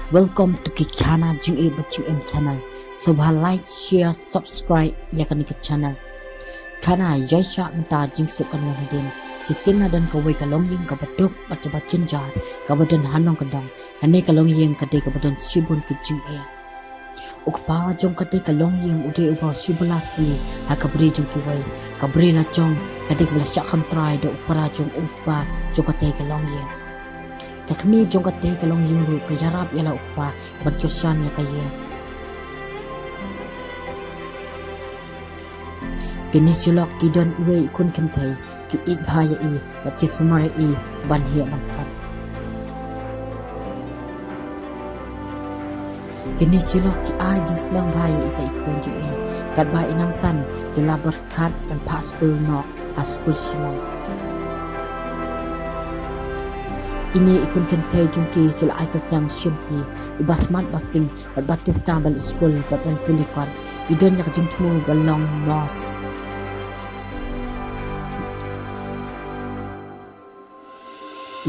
Welcome to Kikhana Jing A Baching M channel. So like, share, subscribe ya kan ke channel. Kana Yaisha menta jing sukan wahadin. Sisin dan kawai kalong ying kabaduk baca jar kabadan hanong kadang. Hane kalong ying kate kabadan sibun ke jing A. Ukpa jong kate kalong ying ude ubah subulasi ha kabri jong kiwai. Kabri la jong kate kabla syakam try do upara jong upa jong kate kalong ying. Takmi jong kate kalong ying ru kajarap yala upa ban kirsan ya kaya. Kini sulok kidon uwe ikun kentai ki ik bahaya i bat ki sumare i ban hiya ban fan. Kini sulok ki aji selang bahaya ita ikun ju i kat ba inang san ki labar kat ban pa school no ha school sulok. Ini ikun kentai jungki ki la aikot yang syimti ibasmat basting bat batista bal school bat ban pulikwan idon yak jingtmu balong nos.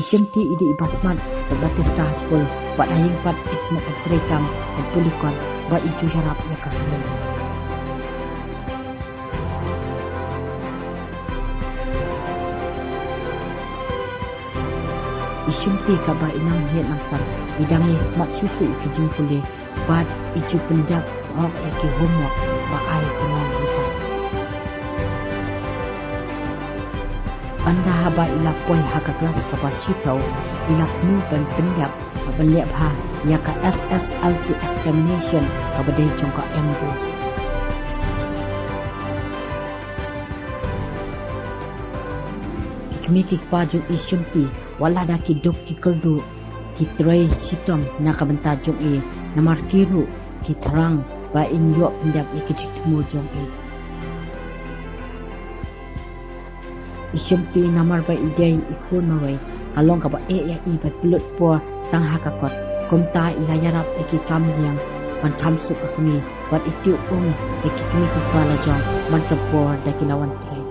Isyamti ide ibasmat Batista School bat haying pat isma patrekam dan pulikon ba iju harap ya kakmen. Isyamti ka ba inang hiat nangsan idangi smart susu ikijing puli bat iju pendap hok eki homework ba ai kinong hikai. Anda haba ila poi haka kelas ka pasipau ila temu ban pendap banliap ha ya ka SSLC examination ka badai jongka embus. Kikmi kikpajung isyumti wala da ki dok ki kerdu ki tray sitom na kabanta jong e na markiru ki terang ba inyo pendap ikijik temu jong e. Isyamti namar ba idai ikun mawai kalong ka ba ya i bat bulut po tang hakakot komta ila yarap eki kam yang ban kamsu ka kami bat itu eki kami ki pala jong man ka por da kilawan tray.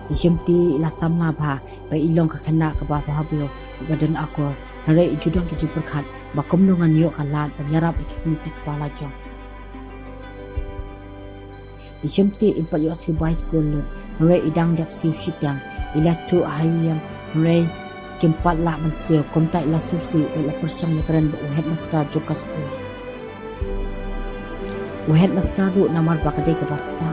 Isyamti ila samna ba ba ilong ka kana ka ba habyo badan akor hare ijudang ki perkhat ba komnongan yo kalat ban yarap eki kami ki pala jong. Isyamti impa yo si bai school hare idang dap si shitang ila tu ayang hare kimpat la mansio komta ila susi ila persang ya keren bu headmaster joka school. Headmaster ru namar ba kadai ka basta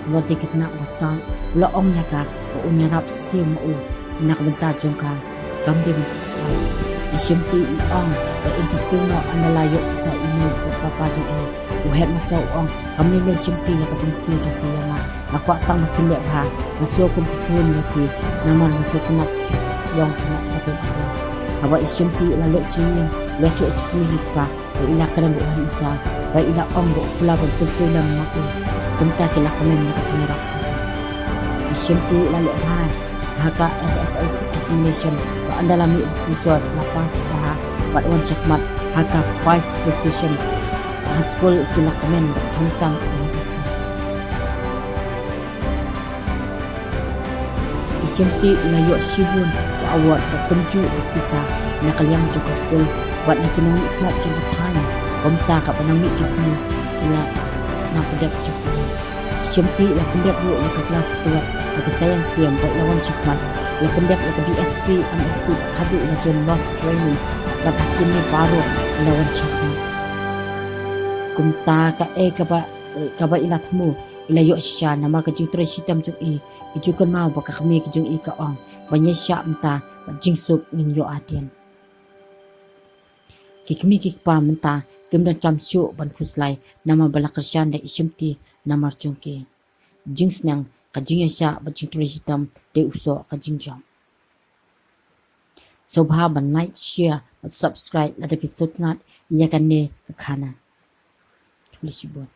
lo dikit nak basta lo ong ya ka unyarap sim u nak benta jongka kamde bu sai. Isyamti ong ba insisil no andalayo sa ino papa ju headmaster ong kami le syamti ya kating sim ju ya ma aku tang pilih ha masuk pun ya pi namar masuk kena yang sangat patut aku aba isyamti la le sing le tu ikmi pa ila kana bu headmaster ba ila ong bu pula bu peselam maku kumta kila kami ni kating rap isyamti la le ha haka SSLC examination ba andalami resort lapas ha ba wan syakmat haka 5 position school kila kami tentang headmaster. Isyamti ilayo sibun ke award da penju bisa nakaliang joko school buat nak kinong ikmat joko time komta ka panami kisni kila na pedap joko. Isyamti la pendap bu la ke kelas 2 la ke science film buat lawan syakmat la pendap la ke BSc MSc kadu la John Ross training la kini baru lawan syakmat. Kumta ka ka ba ila temu ila yo sya namar ka jing tre sitam ju i ijukan mau ba ka kami ka jung i ka ong banya sya mta jing suk min yo atien kikmi kikpa mta kemdan kam syu ban khuslai nama bala kersyan da isyamti namar jungki jing snang ka jing sya ba jing tre sitam de uso ka jing jam. So ban like share subscribe la episode ngat ya kan ne ka khana tulis buat